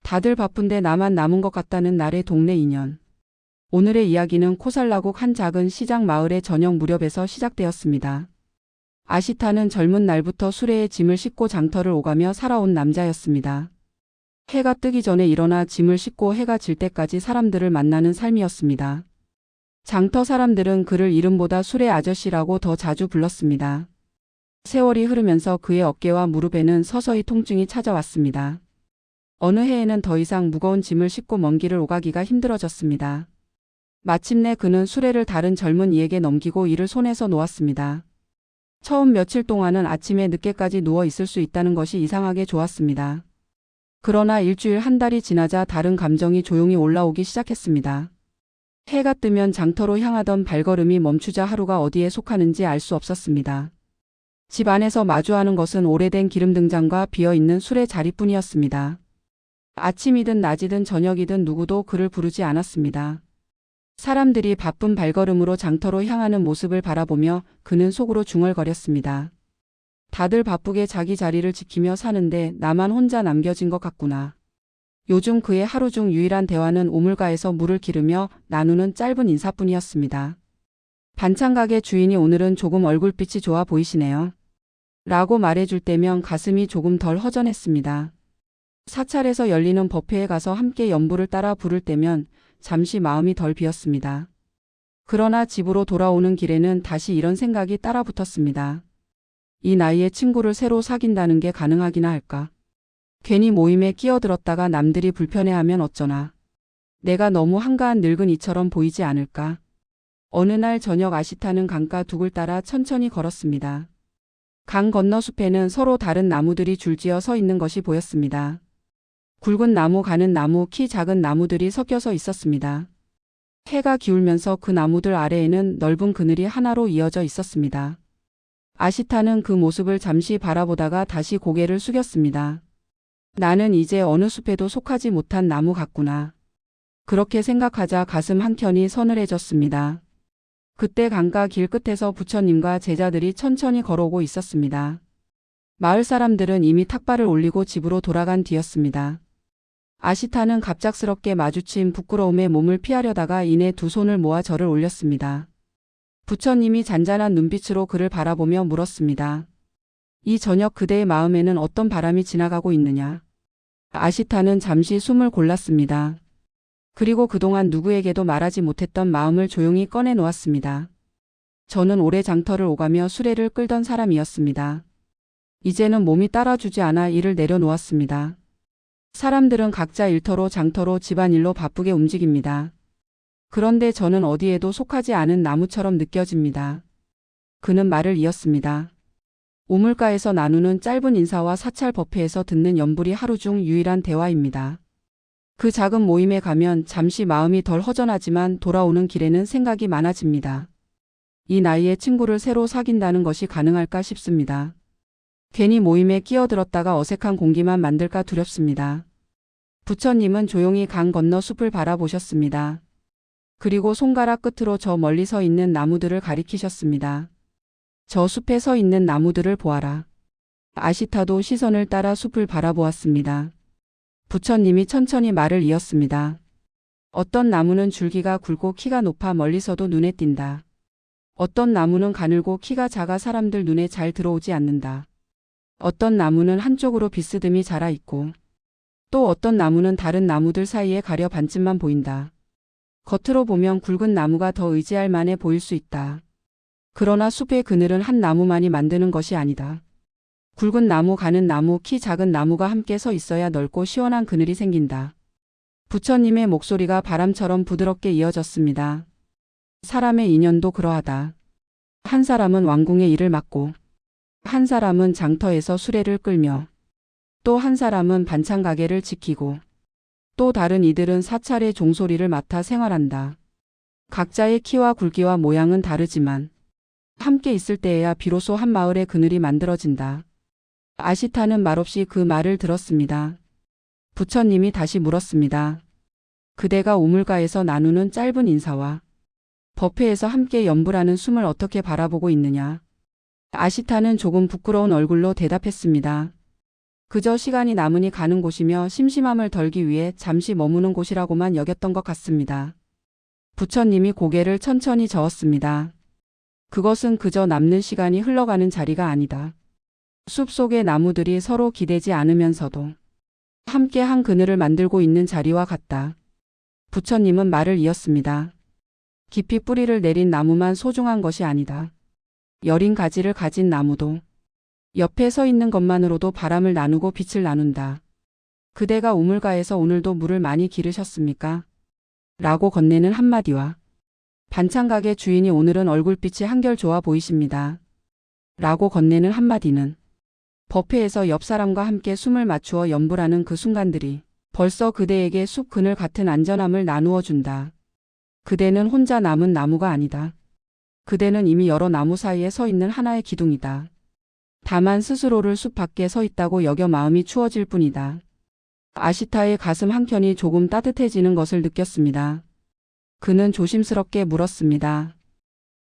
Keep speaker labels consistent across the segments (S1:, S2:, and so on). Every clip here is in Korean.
S1: 다들 바쁜데 나만 남은 것 같다는 날의 동네 인연. 오늘의 이야기는 코살라국 한 작은 시장 마을의 저녁 무렵에서 시작되었습니다. 아시타는 젊은 날부터 수레에 짐을 싣고 장터를 오가며 살아온 남자였습니다. 해가 뜨기 전에 일어나 짐을 싣고 해가 질 때까지 사람들을 만나는 삶이었습니다. 장터 사람들은 그를 이름보다 수레 아저씨라고 더 자주 불렀습니다. 세월이 흐르면서 그의 어깨와 무릎에는 서서히 통증이 찾아왔습니다. 어느 해에는 더 이상 무거운 짐을 싣고 먼 길을 오가기가 힘들어졌습니다. 마침내 그는 수레를 다른 젊은 이에게 넘기고 이를 손에서 놓았습니다. 처음 며칠 동안은 아침에 늦게까지 누워 있을 수 있다는 것이 이상하게 좋았습니다. 그러나 일주일 한 달이 지나자 다른 감정이 조용히 올라오기 시작했습니다. 해가 뜨면 장터로 향하던 발걸음이 멈추자 하루가 어디에 속하는지 알 수 없었습니다. 집 안에서 마주하는 것은 오래된 기름등장과 비어있는 수레 자리뿐이었습니다. 아침이든 낮이든 저녁이든 누구도 그를 부르지 않았습니다. 사람들이 바쁜 발걸음으로 장터로 향하는 모습을 바라보며 그는 속으로 중얼거렸습니다. 다들 바쁘게 자기 자리를 지키며 사는데 나만 혼자 남겨진 것 같구나. 요즘 그의 하루 중 유일한 대화는 우물가에서 물을 기르며 나누는 짧은 인사뿐이었습니다. 반찬가게 주인이 오늘은 조금 얼굴빛이 좋아 보이시네요. 라고 말해줄 때면 가슴이 조금 덜 허전했습니다. 사찰에서 열리는 법회에 가서 함께 연부를 따라 부를 때면 잠시 마음이 덜 비었습니다. 그러나 집으로 돌아오는 길에는 다시 이런 생각이 따라붙었습니다. 이 나이에 친구를 새로 사귄다는 게 가능하기나 할까? 괜히 모임에 끼어들었다가 남들이 불편해하면 어쩌나? 내가 너무 한가한 늙은이처럼 보이지 않을까? 어느 날 저녁 아시타는 강가 둑을 따라 천천히 걸었습니다. 강 건너 숲에는 서로 다른 나무들이 줄지어 서 있는 것이 보였습니다. 굵은 나무, 가는 나무, 키 작은 나무들이 섞여서 있었습니다. 해가 기울면서 그 나무들 아래에는 넓은 그늘이 하나로 이어져 있었습니다. 아시타는 그 모습을 잠시 바라보다가 다시 고개를 숙였습니다. 나는 이제 어느 숲에도 속하지 못한 나무 같구나. 그렇게 생각하자 가슴 한켠이 서늘해졌습니다. 그때 강가 길 끝에서 부처님과 제자들이 천천히 걸어오고 있었습니다. 마을 사람들은 이미 탁발을 올리고 집으로 돌아간 뒤였습니다. 아시타는 갑작스럽게 마주친 부끄러움에 몸을 피하려다가 이내 두 손을 모아 절을 올렸습니다. 부처님이 잔잔한 눈빛으로 그를 바라보며 물었습니다. 이 저녁 그대의 마음에는 어떤 바람이 지나가고 있느냐? 아시타는 잠시 숨을 골랐습니다. 그리고 그동안 누구에게도 말하지 못했던 마음을 조용히 꺼내 놓았습니다. 저는 오래 장터를 오가며 수레를 끌던 사람이었습니다. 이제는 몸이 따라주지 않아 일을 내려놓았습니다. 사람들은 각자 일터로 장터로 집안일로 바쁘게 움직입니다. 그런데 저는 어디에도 속하지 않은 나무처럼 느껴집니다. 그는 말을 이었습니다. 우물가에서 나누는 짧은 인사와 사찰 법회에서 듣는 연불이 하루 중 유일한 대화입니다. 그 작은 모임에 가면 잠시 마음이 덜 허전하지만 돌아오는 길에는 생각이 많아집니다. 이 나이에 친구를 새로 사귄다는 것이 가능할까 싶습니다. 괜히 모임에 끼어들었다가 어색한 공기만 만들까 두렵습니다. 부처님은 조용히 강 건너 숲을 바라보셨습니다. 그리고 손가락 끝으로 저 멀리 서 있는 나무들을 가리키셨습니다. 저 숲에 서 있는 나무들을 보아라. 아시타도 시선을 따라 숲을 바라보았습니다. 부처님이 천천히 말을 이었습니다. 어떤 나무는 줄기가 굵고 키가 높아 멀리서도 눈에 띈다. 어떤 나무는 가늘고 키가 작아 사람들 눈에 잘 들어오지 않는다. 어떤 나무는 한쪽으로 비스듬히 자라 있고 또 어떤 나무는 다른 나무들 사이에 가려 반쯤만 보인다. 겉으로 보면 굵은 나무가 더 의지할 만해 보일 수 있다. 그러나 숲의 그늘은 한 나무만이 만드는 것이 아니다. 굵은 나무, 가는 나무, 키 작은 나무가 함께 서 있어야 넓고 시원한 그늘이 생긴다. 부처님의 목소리가 바람처럼 부드럽게 이어졌습니다. 사람의 인연도 그러하다. 한 사람은 왕궁의 일을 맡고 한 사람은 장터에서 수레를 끌며 또 한 사람은 반찬 가게를 지키고 또 다른 이들은 사찰의 종소리를 맡아 생활한다. 각자의 키와 굵기와 모양은 다르지만 함께 있을 때에야 비로소 한 마을의 그늘이 만들어진다. 아시타는 말없이 그 말을 들었습니다. 부처님이 다시 물었습니다. 그대가 우물가에서 나누는 짧은 인사와 법회에서 함께 연불하는 숨을 어떻게 바라보고 있느냐? 아시타는 조금 부끄러운 얼굴로 대답했습니다. 그저 시간이 남으니 가는 곳이며 심심함을 덜기 위해 잠시 머무는 곳이라고만 여겼던 것 같습니다. 부처님이 고개를 천천히 저었습니다. 그것은 그저 남는 시간이 흘러가는 자리가 아니다. 숲 속의 나무들이 서로 기대지 않으면서도 함께 한 그늘을 만들고 있는 자리와 같다. 부처님은 말을 이었습니다. 깊이 뿌리를 내린 나무만 소중한 것이 아니다. 여린 가지를 가진 나무도 옆에 서 있는 것만으로도 바람을 나누고 빛을 나눈다. 그대가 우물가에서 오늘도 물을 많이 기르셨습니까? 라고 건네는 한마디와 반찬가게 주인이 오늘은 얼굴빛이 한결 좋아 보이십니다. 라고 건네는 한마디는 법회에서 옆 사람과 함께 숨을 맞추어 연불하는 그 순간들이 벌써 그대에게 숲 그늘 같은 안전함을 나누어 준다. 그대는 혼자 남은 나무가 아니다. 그대는 이미 여러 나무 사이에 서 있는 하나의 기둥이다. 다만 스스로를 숲 밖에 서 있다고 여겨 마음이 추워질 뿐이다. 아시타의 가슴 한켠이 조금 따뜻해지는 것을 느꼈습니다. 그는 조심스럽게 물었습니다.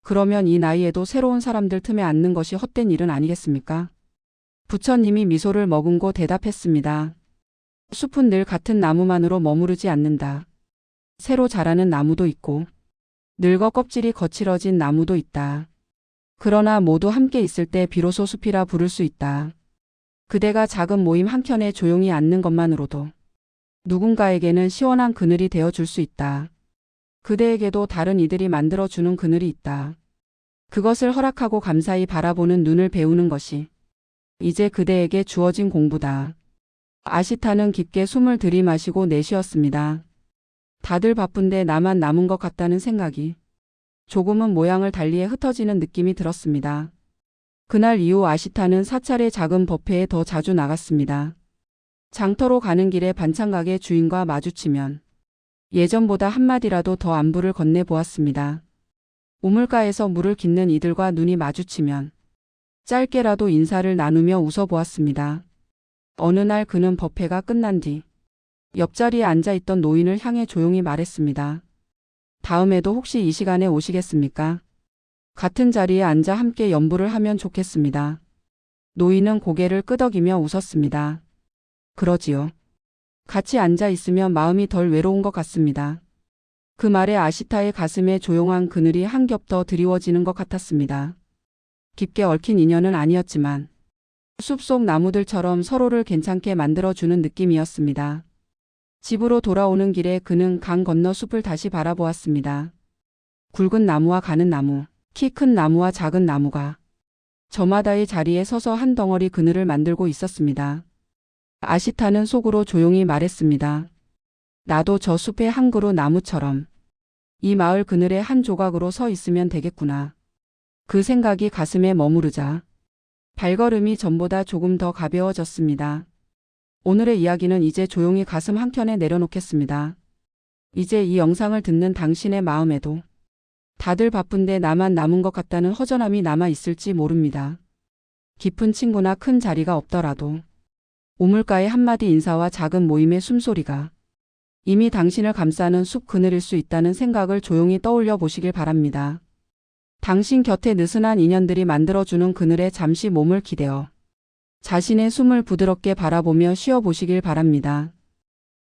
S1: 그러면 이 나이에도 새로운 사람들 틈에 앉는 것이 헛된 일은 아니겠습니까? 부처님이 미소를 머금고 대답했습니다. 숲은 늘 같은 나무만으로 머무르지 않는다. 새로 자라는 나무도 있고 늙어 껍질이 거칠어진 나무도 있다. 그러나 모두 함께 있을 때 비로소 숲이라 부를 수 있다. 그대가 작은 모임 한켠에 조용히 앉는 것만으로도 누군가에게는 시원한 그늘이 되어줄 수 있다. 그대에게도 다른 이들이 만들어주는 그늘이 있다. 그것을 허락하고 감사히 바라보는 눈을 배우는 것이 이제 그대에게 주어진 공부다. 아시타는 깊게 숨을 들이마시고 내쉬었습니다. 다들 바쁜데 나만 남은 것 같다는 생각이 조금은 모양을 달리해 흩어지는 느낌이 들었습니다. 그날 이후 아시타는 사찰의 작은 법회에 더 자주 나갔습니다. 장터로 가는 길에 반찬가게 주인과 마주치면 예전보다 한마디라도 더 안부를 건네보았습니다. 우물가에서 물을 깃는 이들과 눈이 마주치면 짧게라도 인사를 나누며 웃어보았습니다. 어느 날 그는 법회가 끝난 뒤 옆자리에 앉아있던 노인을 향해 조용히 말했습니다. 다음에도 혹시 이 시간에 오시겠습니까? 같은 자리에 앉아 함께 연불을 하면 좋겠습니다. 노인은 고개를 끄덕이며 웃었습니다. 그러지요. 같이 앉아 있으면 마음이 덜 외로운 것 같습니다. 그 말에 아시타의 가슴에 조용한 그늘이 한 겹 더 드리워지는 것 같았습니다. 깊게 얽힌 인연은 아니었지만 숲속 나무들처럼 서로를 괜찮게 만들어주는 느낌이었습니다. 집으로 돌아오는 길에 그는 강 건너 숲을 다시 바라보았습니다. 굵은 나무와 가는 나무, 키 큰 나무와 작은 나무가 저마다의 자리에 서서 한 덩어리 그늘을 만들고 있었습니다. 아시타는 속으로 조용히 말했습니다. 나도 저 숲의 한 그루 나무처럼 이 마을 그늘의 한 조각으로 서 있으면 되겠구나. 그 생각이 가슴에 머무르자 발걸음이 전보다 조금 더 가벼워졌습니다. 오늘의 이야기는 이제 조용히 가슴 한켠에 내려놓겠습니다. 이제 이 영상을 듣는 당신의 마음에도 다들 바쁜데 나만 남은 것 같다는 허전함이 남아 있을지 모릅니다. 깊은 친구나 큰 자리가 없더라도 우물가의 한마디 인사와 작은 모임의 숨소리가 이미 당신을 감싸는 숲 그늘일 수 있다는 생각을 조용히 떠올려 보시길 바랍니다. 당신 곁에 느슨한 인연들이 만들어주는 그늘에 잠시 몸을 기대어 자신의 숨을 부드럽게 바라보며 쉬어보시길 바랍니다.